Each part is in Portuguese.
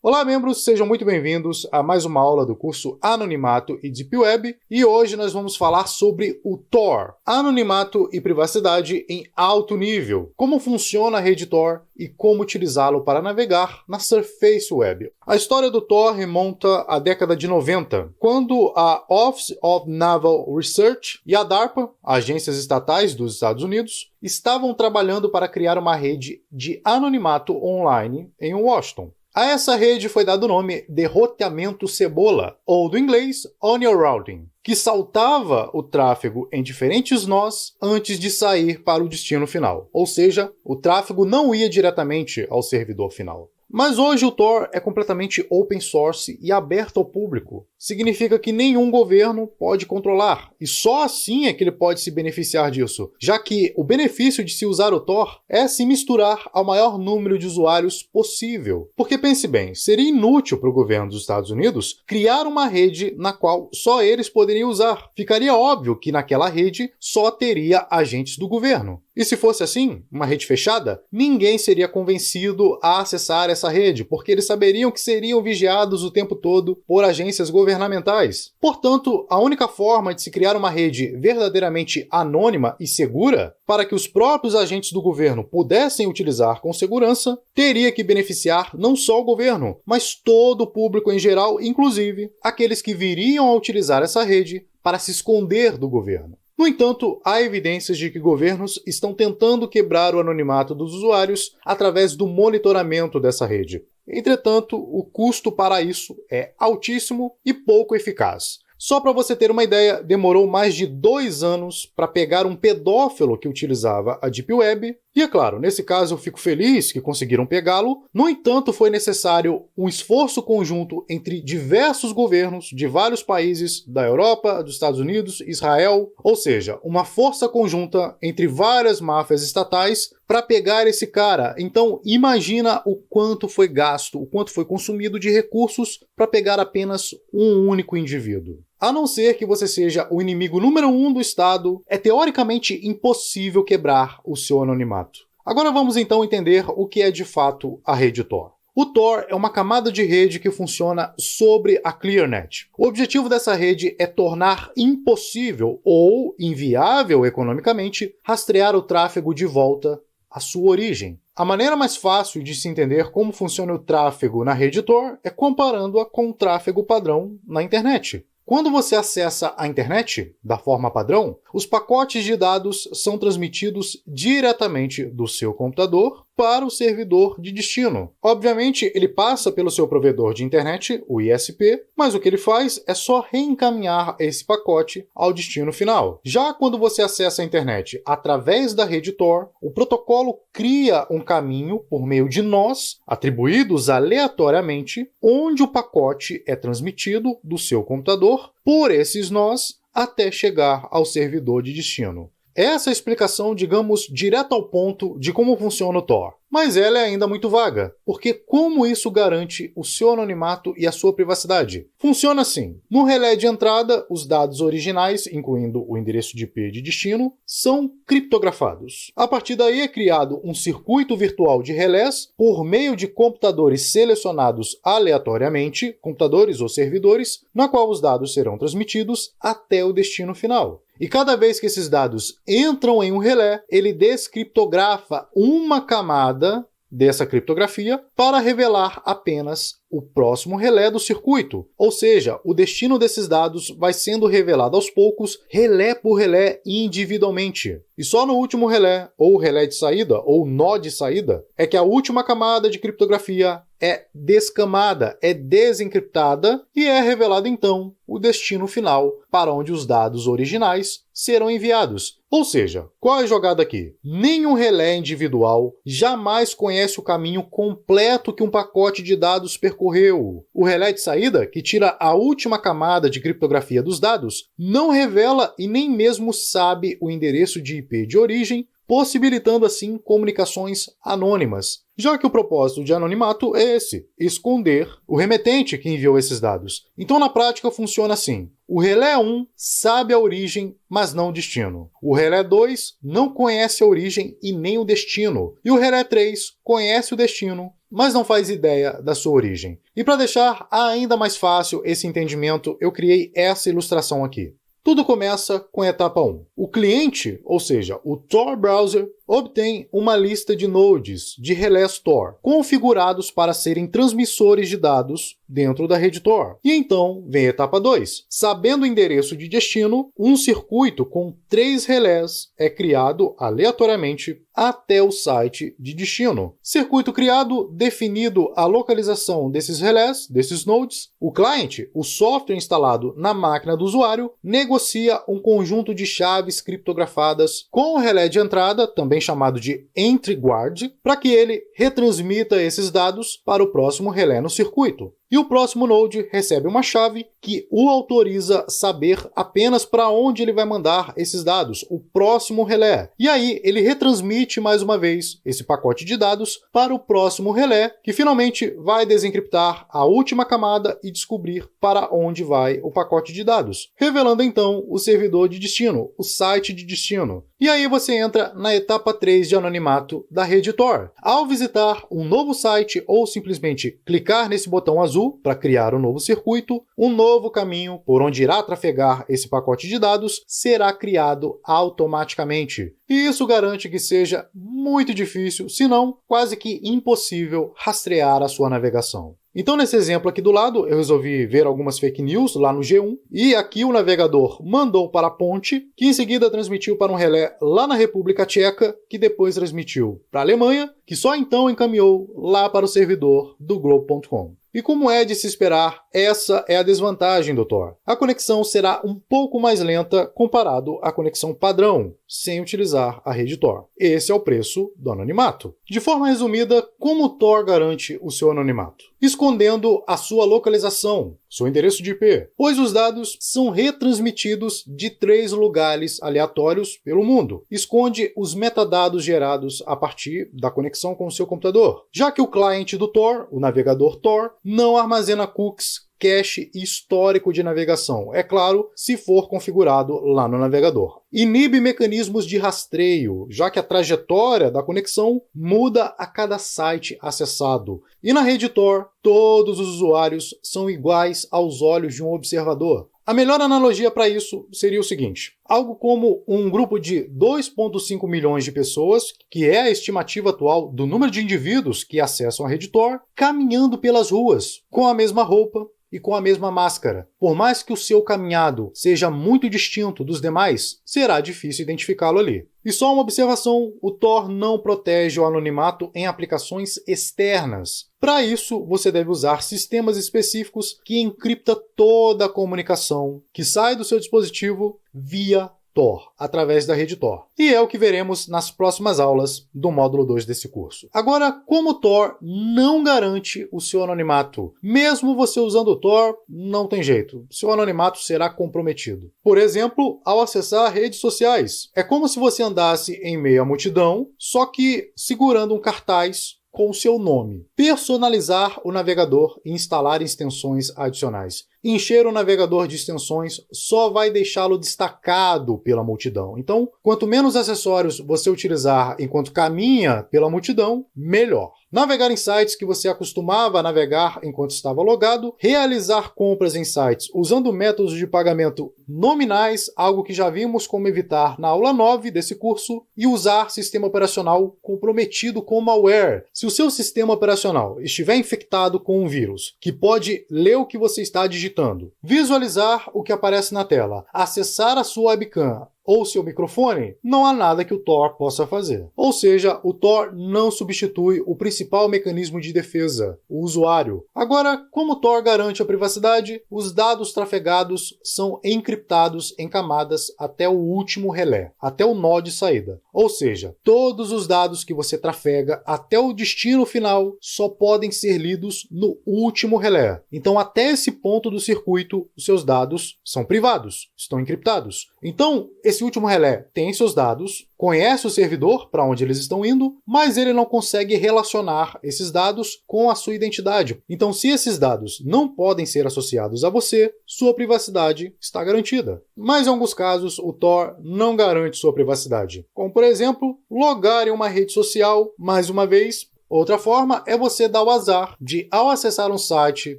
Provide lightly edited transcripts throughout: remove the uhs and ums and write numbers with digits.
Olá, membros, sejam muito bem-vindos a mais uma aula do curso Anonimato e Deep Web, e hoje nós vamos falar sobre o Tor, Anonimato e Privacidade em Alto Nível, como funciona a rede Tor e como utilizá-lo para navegar na Surface Web. A história do Tor remonta à década de 90, quando a Office of Naval Research e a DARPA, agências estatais dos Estados Unidos, estavam trabalhando para criar uma rede de anonimato online em Washington. A essa rede foi dado o nome de roteamento cebola, ou do inglês onion routing, que saltava o tráfego em diferentes nós antes de sair para o destino final. Ou seja, o tráfego não ia diretamente ao servidor final. Mas hoje o Tor é completamente open source e aberto ao público. Significa que nenhum governo pode controlar, e só assim é que ele pode se beneficiar disso, já que o benefício de se usar o Tor é se misturar ao maior número de usuários possível. Porque pense bem, seria inútil para o governo dos Estados Unidos criar uma rede na qual só eles poderiam usar. Ficaria óbvio que naquela rede só teria agentes do governo. E se fosse assim, uma rede fechada, ninguém seria convencido a acessar essa rede, porque eles saberiam que seriam vigiados o tempo todo por agências governamentais. Portanto, a única forma de se criar uma rede verdadeiramente anônima e segura, para que os próprios agentes do governo pudessem utilizar com segurança, teria que beneficiar não só o governo, mas todo o público em geral, inclusive aqueles que viriam a utilizar essa rede para se esconder do governo. No entanto, há evidências de que governos estão tentando quebrar o anonimato dos usuários através do monitoramento dessa rede. Entretanto, o custo para isso é altíssimo e pouco eficaz. Só para você ter uma ideia, demorou mais de 2 anos para pegar um pedófilo que utilizava a Deep Web. E é claro, nesse caso eu fico feliz que conseguiram pegá-lo. No entanto, foi necessário um esforço conjunto entre diversos governos de vários países da Europa, dos Estados Unidos, Israel, ou seja, uma força conjunta entre várias máfias estatais para pegar esse cara. Então, imagina o quanto foi gasto, o quanto foi consumido de recursos para pegar apenas um único indivíduo. A não ser que você seja o inimigo número 1 do Estado, é teoricamente impossível quebrar o seu anonimato. Agora vamos então entender o que é de fato a rede Tor. O Tor é uma camada de rede que funciona sobre a ClearNet. O objetivo dessa rede é tornar impossível ou inviável economicamente rastrear o tráfego de volta à sua origem. A maneira mais fácil de se entender como funciona o tráfego na rede Tor é comparando-a com o tráfego padrão na internet. Quando você acessa a internet, da forma padrão, os pacotes de dados são transmitidos diretamente do seu computador para o servidor de destino. Obviamente, ele passa pelo seu provedor de internet, o ISP, mas o que ele faz é só reencaminhar esse pacote ao destino final. Já quando você acessa a internet através da rede Tor, o protocolo cria um caminho por meio de nós, atribuídos aleatoriamente, onde o pacote é transmitido do seu computador por esses nós até chegar ao servidor de destino. Essa é a explicação, digamos, direto ao ponto de como funciona o Tor. Mas ela é ainda muito vaga, porque como isso garante o seu anonimato e a sua privacidade? Funciona assim. No relé de entrada, os dados originais, incluindo o endereço de IP de destino, são criptografados. A partir daí é criado um circuito virtual de relés por meio de computadores selecionados aleatoriamente, computadores ou servidores, na qual os dados serão transmitidos até o destino final. E cada vez que esses dados entram em um relé, ele descriptografa uma camada dessa criptografia para revelar apenas o próximo relé do circuito. Ou seja, o destino desses dados vai sendo revelado aos poucos, relé por relé, individualmente. E só no último relé, ou relé de saída, ou nó de saída, é que a última camada de criptografia é descamada, é desencriptada e é revelado então o destino final para onde os dados originais serão enviados. Ou seja, qual é a jogada aqui? Nenhum relé individual jamais conhece o caminho completo que um pacote de dados percorreu. O relé de saída, que tira a última camada de criptografia dos dados, não revela e nem mesmo sabe o endereço de IP de origem, possibilitando assim comunicações anônimas, já que o propósito de anonimato é esse, esconder o remetente que enviou esses dados. Então na prática funciona assim: o relé 1 sabe a origem, mas não o destino. O relé 2 não conhece a origem e nem o destino. E o relé 3 conhece o destino mas não faz ideia da sua origem. E para deixar ainda mais fácil esse entendimento, eu criei essa ilustração aqui. Tudo começa com a etapa 1. O cliente, ou seja, o Tor Browser, obtém uma lista de nodes de relés Tor, configurados para serem transmissores de dados dentro da rede Tor. E então vem a etapa 2. Sabendo o endereço de destino, um circuito com 3 relés é criado aleatoriamente até o site de destino. Circuito criado, definido a localização desses relés, desses nodes, o cliente, o software instalado na máquina do usuário, negocia um conjunto de chaves criptografadas com o relé de entrada, também chamado de Entry Guard, para que ele retransmita esses dados para o próximo relé no circuito. E o próximo node recebe uma chave que o autoriza saber apenas para onde ele vai mandar esses dados, o próximo relé. E aí ele retransmite mais uma vez esse pacote de dados para o próximo relé, que finalmente vai desencriptar a última camada e descobrir para onde vai o pacote de dados, revelando então o servidor de destino, o site de destino. E aí você entra na etapa 3 de anonimato da rede Tor. Ao visitar um novo site ou simplesmente clicar nesse botão azul para criar um novo circuito, um novo caminho por onde irá trafegar esse pacote de dados será criado automaticamente. E isso garante que seja muito difícil, se não quase que impossível, rastrear a sua navegação. Então, nesse exemplo aqui do lado, eu resolvi ver algumas fake news lá no G1, e aqui o navegador mandou para a ponte, que em seguida transmitiu para um relé lá na República Tcheca, que depois transmitiu para a Alemanha, que só então encaminhou lá para o servidor do Globo.com. E como é de se esperar, essa é a desvantagem do Tor. A conexão será um pouco mais lenta comparado à conexão padrão, sem utilizar a rede Tor. Esse é o preço do anonimato. De forma resumida, como o Tor garante o seu anonimato? Escondendo a sua localização, seu endereço de IP, pois os dados são retransmitidos de 3 lugares aleatórios pelo mundo. Esconde os metadados gerados a partir da conexão com o seu computador, já que o cliente do Tor, o navegador Tor, não armazena cookies, cache e histórico de navegação, é claro, se for configurado lá no navegador. Inibe mecanismos de rastreio, já que a trajetória da conexão muda a cada site acessado. E na rede Tor, todos os usuários são iguais aos olhos de um observador. A melhor analogia para isso seria o seguinte: algo como um grupo de 2,5 milhões de pessoas, que é a estimativa atual do número de indivíduos que acessam a rede Tor, caminhando pelas ruas, com a mesma roupa e com a mesma máscara. Por mais que o seu caminhado seja muito distinto dos demais, será difícil identificá-lo ali. E só uma observação, o Tor não protege o anonimato em aplicações externas. Para isso, você deve usar sistemas específicos que encriptam toda a comunicação que sai do seu dispositivo via Tor, através da rede Tor. E é o que veremos nas próximas aulas do módulo 2 desse curso. Agora, como o Tor não garante o seu anonimato? Mesmo você usando o Tor, não tem jeito. Seu anonimato será comprometido. Por exemplo, ao acessar redes sociais. É como se você andasse em meio à multidão, só que segurando um cartaz com o seu nome. Personalizar o navegador e instalar extensões adicionais. Encher o navegador de extensões só vai deixá-lo destacado pela multidão. Então, quanto menos acessórios você utilizar enquanto caminha pela multidão, melhor. Navegar em sites que você acostumava a navegar enquanto estava logado, realizar compras em sites usando métodos de pagamento nominais, algo que já vimos como evitar na aula 9 desse curso, e usar sistema operacional comprometido com malware. Se o seu sistema operacional estiver infectado com um vírus que pode ler o que você está digitando, visualizar o que aparece na tela, acessar a sua webcam ou seu microfone, não há nada que o Tor possa fazer. Ou seja, o Tor não substitui o principal mecanismo de defesa, o usuário. Agora, como o Tor garante a privacidade, os dados trafegados são encriptados em camadas até o último relé, até o nó de saída. Ou seja, todos os dados que você trafega até o destino final só podem ser lidos no último relé. Então, até esse ponto do circuito, os seus dados são privados, estão encriptados. Então, esse último relé tem seus dados, conhece o servidor para onde eles estão indo, mas ele não consegue relacionar esses dados com a sua identidade. Então, se esses dados não podem ser associados a você, sua privacidade está garantida. Mas em alguns casos, o Tor não garante sua privacidade. Como, por exemplo, logar em uma rede social, mais uma vez, Outra forma é você dar o azar de, ao acessar um site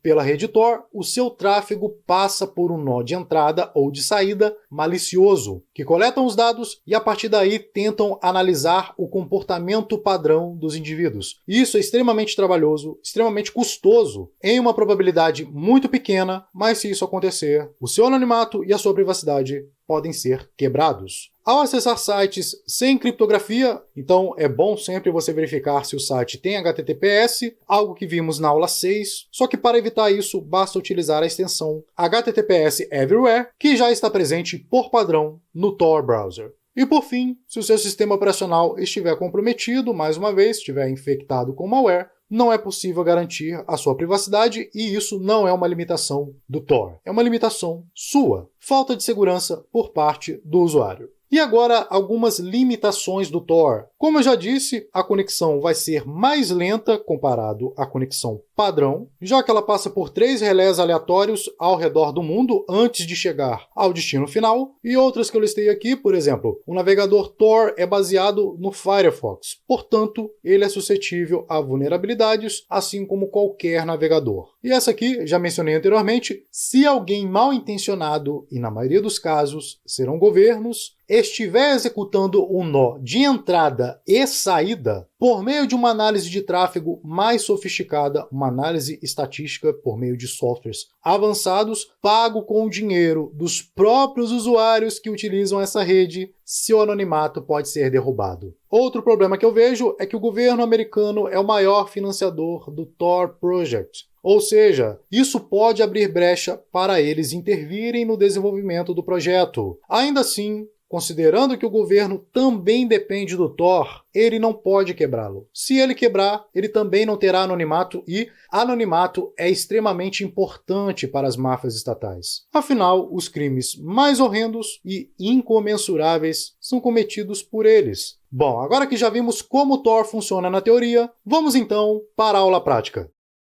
pela rede Tor, o seu tráfego passa por um nó de entrada ou de saída malicioso, que coletam os dados e a partir daí tentam analisar o comportamento padrão dos indivíduos. Isso é extremamente trabalhoso, extremamente custoso, em uma probabilidade muito pequena, mas se isso acontecer, o seu anonimato e a sua privacidade podem ser quebrados. Ao acessar sites sem criptografia, então é bom sempre você verificar se o site tem HTTPS, algo que vimos na aula 6, só que para evitar isso, basta utilizar a extensão HTTPS Everywhere, que já está presente por padrão no Tor Browser. E por fim, se o seu sistema operacional estiver comprometido, mais uma vez, estiver infectado com malware, não é possível garantir a sua privacidade e isso não é uma limitação do Tor, é uma limitação sua. Falta de segurança por parte do usuário. E agora, algumas limitações do Tor. Como eu já disse, a conexão vai ser mais lenta comparado à conexão padrão, já que ela passa por 3 relés aleatórios ao redor do mundo antes de chegar ao destino final, e outras que eu listei aqui, por exemplo, o navegador Tor é baseado no Firefox, portanto, ele é suscetível a vulnerabilidades, assim como qualquer navegador. E essa aqui, já mencionei anteriormente, se alguém mal intencionado, e na maioria dos casos serão governos, estiver executando um nó de entrada e saída, por meio de uma análise de tráfego mais sofisticada, uma análise estatística por meio de softwares avançados, pago com o dinheiro dos próprios usuários que utilizam essa rede, seu anonimato pode ser derrubado. Outro problema que eu vejo é que o governo americano é o maior financiador do Tor Project. Ou seja, isso pode abrir brecha para eles intervirem no desenvolvimento do projeto. Ainda assim, considerando que o governo também depende do Tor, ele não pode quebrá-lo. Se ele quebrar, ele também não terá anonimato e anonimato é extremamente importante para as máfias estatais. Afinal, os crimes mais horrendos e incomensuráveis são cometidos por eles. Bom, agora que já vimos como o Tor funciona na teoria, vamos então para a aula prática.